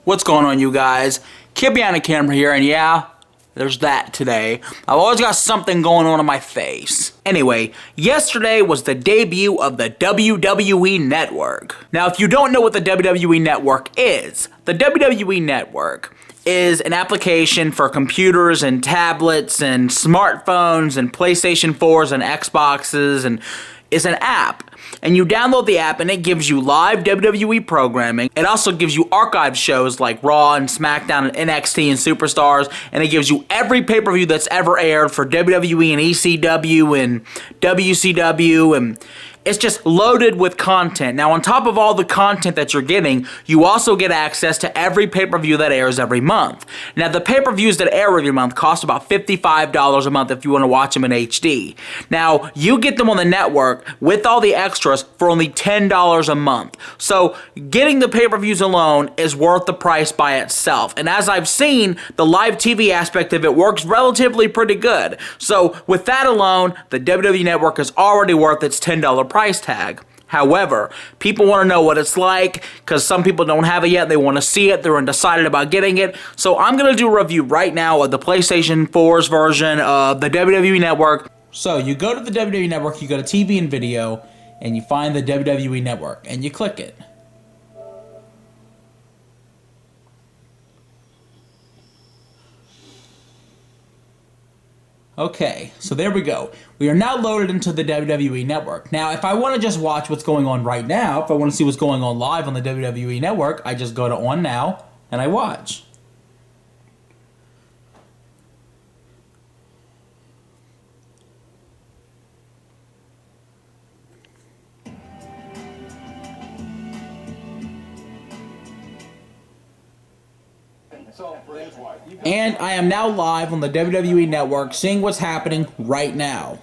What's going on, you guys? KidBehindACamera here, and yeah, there's that today. I've always got something going on in my face. Anyway, yesterday was the debut of the WWE Network. Now, if you don't know what the WWE Network is, the WWE Network is an application for computers and tablets and smartphones and PlayStation 4s and Xboxes, and it's an app. And you download the app and it gives you live WWE programming. It also gives you archive shows like Raw and SmackDown and NXT and Superstars. And it gives you every pay-per-view that's ever aired for WWE and ECW and WCW, and it's just loaded with content. Now, on top of all the content that you're getting, you also get access to every pay-per-view that airs every month. Now, the pay-per-views that air every month cost about $55 a month if you want to watch them in HD. Now, you get them on the network with all the extras for only $10 a month. So, getting the pay-per-views alone is worth the price by itself. And as I've seen, the live TV aspect of it works relatively pretty good. So, with that alone, the WWE Network is already worth its $10 price tag. However, people want to know what it's like because some people don't have it yet. They want to see it. They're undecided about getting it. So I'm going to do a review right now of the PlayStation 4's version of the WWE Network. So you go to the WWE Network, you go to TV and video, and you find the WWE Network, and you click it. Okay, so there we go. We are now loaded into the WWE Network. Now, if I want to just watch what's going on right now, if I want to see what's going on live on the WWE Network, I just go to On Now, and I watch. And I am now live on the WWE Network, seeing what's happening right now.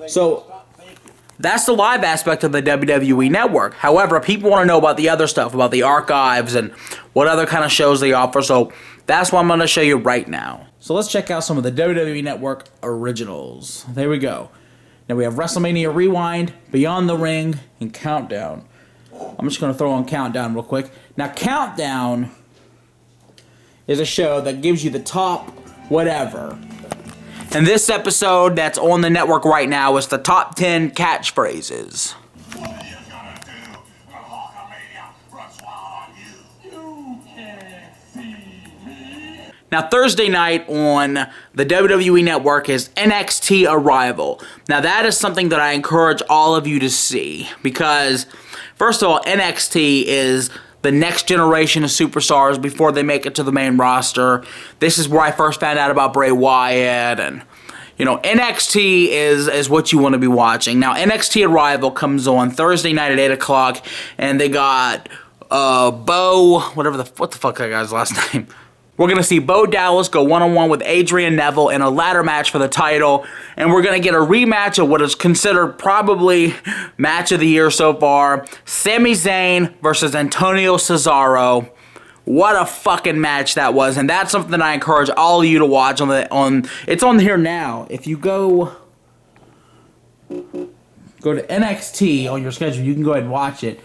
So, that's the live aspect of the WWE Network. However, people want to know about the other stuff, about the archives and what other kind of shows they offer. So, that's what I'm going to show you right now. So, let's check out some of the WWE Network originals. There we go. Now, we have WrestleMania Rewind, Beyond the Ring, and Countdown. I'm just going to throw on Countdown real quick. Now, Countdown is a show that gives you the top whatever. And this episode that's on the network right now is the top 10 catchphrases. What are you gonna do when Hulkamania runs wild on you? You can't see me. Now, Thursday night on the WWE Network is NXT Arrival. Now, that is something that I encourage all of you to see because, first of all, NXT is the next generation of superstars before they make it to the main roster. This is where I first found out about Bray Wyatt, and you know, NXT is what you want to be watching. Now, NXT Arrival comes on Thursday night at 8 o'clock, and they got Bo, what the fuck that guy's last name? We're going to see Bo Dallas go one-on-one with Adrian Neville in a ladder match for the title. And we're going to get a rematch of what is considered probably match of the year so far. Sami Zayn versus Antonio Cesaro. What a fucking match that was. And that's something that I encourage all of you to watch. It's on here now. If you go to NXT on your schedule, you can go ahead and watch it.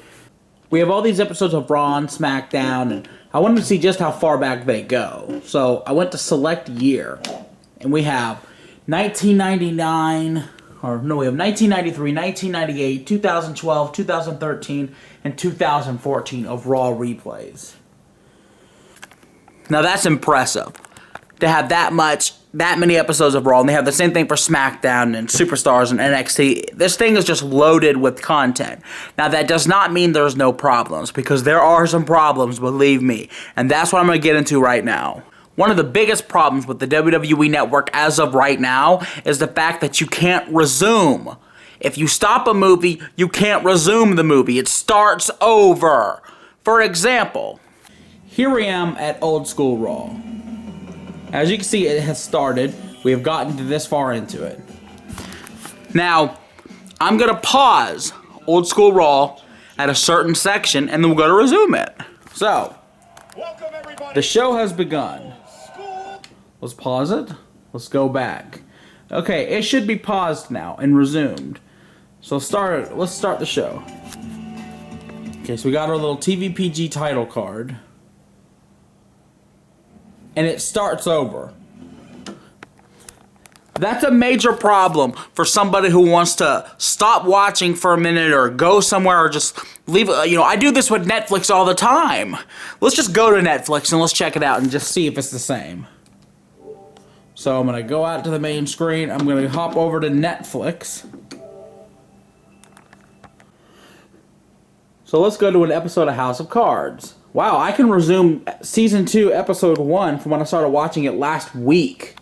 We have all these episodes of Raw and SmackDown, and I wanted to see just how far back they go. So I went to select year, and we have 1999, or no, we have 1993, 1998, 2012, 2013, and 2014 of Raw replays. Now that's impressive to have that many episodes of Raw, and they have the same thing for SmackDown and Superstars and NXT. This thing is just loaded with content. Now, that does not mean there's no problems, because there are some problems, believe me, and that's what I'm going to get into right now. One of the biggest problems with the WWE Network as of right now is the fact that you can't resume. If you stop a movie, you can't resume the movie. It starts over. For example, here I am at Old School Raw. As you can see, it has started. We have gotten to this far into it. Now, I'm going to pause Old School Raw at a certain section, and then we're going to resume it. So, the show has begun. Let's pause it. Let's go back. Okay, it should be paused now and resumed. So let's start the show. Okay, so we got our little TVPG title card. and it starts over. That's a major problem for somebody who wants to stop watching for a minute or go somewhere or just leave. I do this with Netflix all the time. Let's just go to Netflix and let's check it out and just see if it's the same. So I'm going to go out to the main screen. I'm going to hop over to Netflix. So let's go to an episode of House of Cards. Wow, I can resume Season 2, Episode 1 from when I started watching it last week.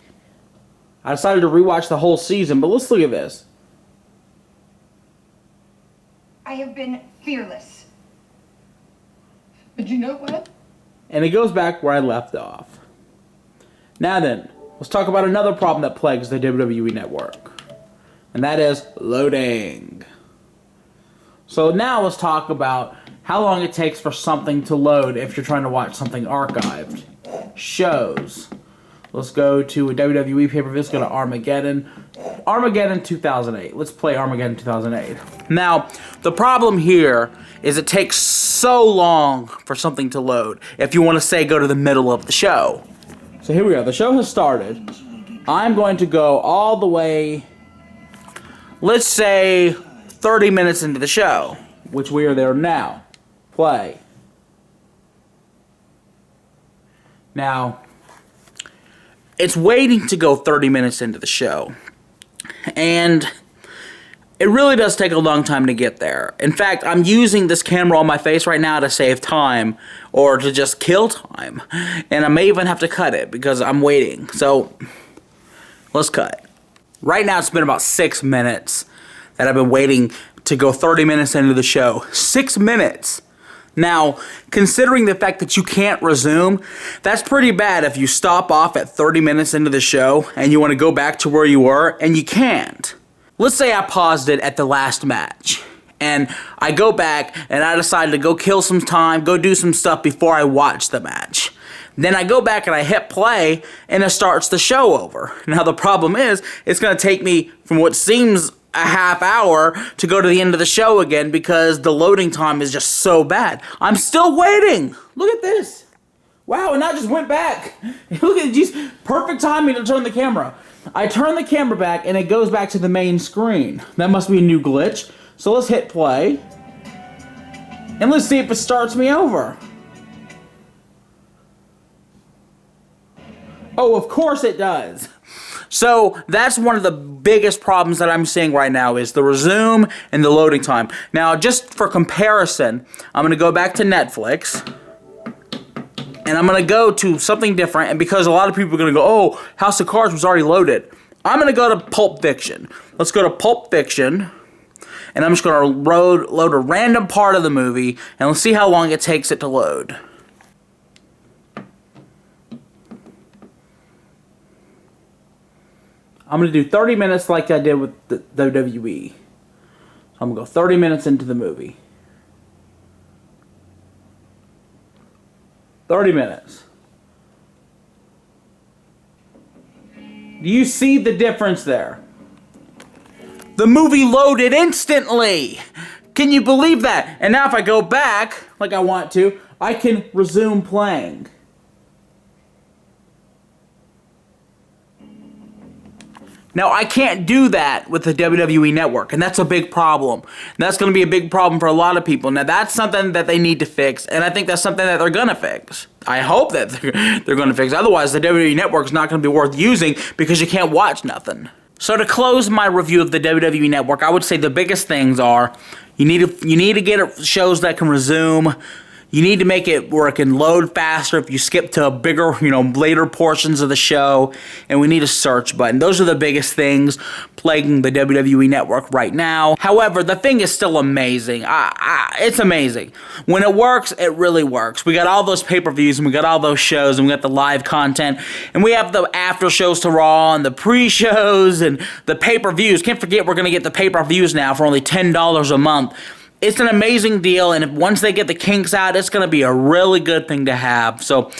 I decided to rewatch the whole season, but let's look at this. I have been fearless. But you know what? And it goes back where I left off. Now then, let's talk about another problem that plagues the WWE Network. And that is loading. So now let's talk about how long it takes for something to load if you're trying to watch something archived. Shows. Let's go to a WWE pay-per-view. Let's go to Armageddon. Armageddon 2008. Let's play Armageddon 2008. Now, the problem here is it takes so long for something to load if you want to, say, go to the middle of the show. So here we are. The show has started. I'm going to go all the way, let's say, 30 minutes into the show, which we are there now. Play. Now, it's waiting to go 30 minutes into the show. And it really does take a long time to get there. In fact, I'm using this camera on my face right now to save time or to just kill time. And I may even have to cut it because I'm waiting. So, let's cut. Right now it's been about 6 minutes that I've been waiting to go 30 minutes into the show. 6 minutes! Now, considering the fact that you can't resume, that's pretty bad if you stop off at 30 minutes into the show and you want to go back to where you were and you can't. Let's say I paused it at the last match and I go back and I decide to go kill some time, go do some stuff before I watch the match. Then I go back and I hit play and it starts the show over. Now the problem is, it's going to take me from what seems a half hour to go to the end of the show again because the loading time is just so bad. I'm still waiting. Look at this. Wow, and I just went back. Look at these. Perfect timing to turn the camera. I turn the camera back and it goes back to the main screen. That must be a new glitch. So let's hit play. And let's see if it starts me over. Oh, of course it does. So that's one of the biggest problems that I'm seeing right now is the resume and the loading time. Now, just for comparison, I'm going to go back to Netflix. And I'm going to go to something different. And because a lot of people are going to go, oh, House of Cards was already loaded. I'm going to go to Pulp Fiction. Let's go to Pulp Fiction. And I'm just going to load a random part of the movie. And let's see how long it takes it to load. I'm going to do 30 minutes like I did with the WWE. So I'm going to go 30 minutes into the movie. 30 minutes. Do you see the difference there? The movie loaded instantly! Can you believe that? And now if I go back, like I want to, I can resume playing. Now, I can't do that with the WWE Network, and that's a big problem. And that's going to be a big problem for a lot of people. Now, that's something that they need to fix, and I think that's something that they're going to fix. I hope that they're going to fix. Otherwise, the WWE Network is not going to be worth using because you can't watch nothing. So to close my review of the WWE Network, I would say the biggest things are you need to get shows that can resume. You need to make it where it can load faster if you skip to bigger, later portions of the show. And we need a search button. Those are the biggest things plaguing the WWE Network right now. However, the thing is still amazing. It's amazing. When it works, it really works. We got all those pay-per-views, and we got all those shows, and we got the live content, and we have the after shows to Raw, and the pre-shows, and the pay-per-views. Can't forget we're going to get the pay-per-views now for only $10 a month. It's an amazing deal, and once they get the kinks out, it's going to be a really good thing to have. So,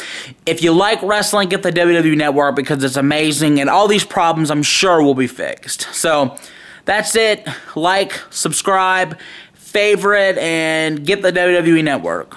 if you like wrestling, get the WWE Network because it's amazing, and all these problems, I'm sure, will be fixed. So, that's it. Like, subscribe, favorite, and get the WWE Network.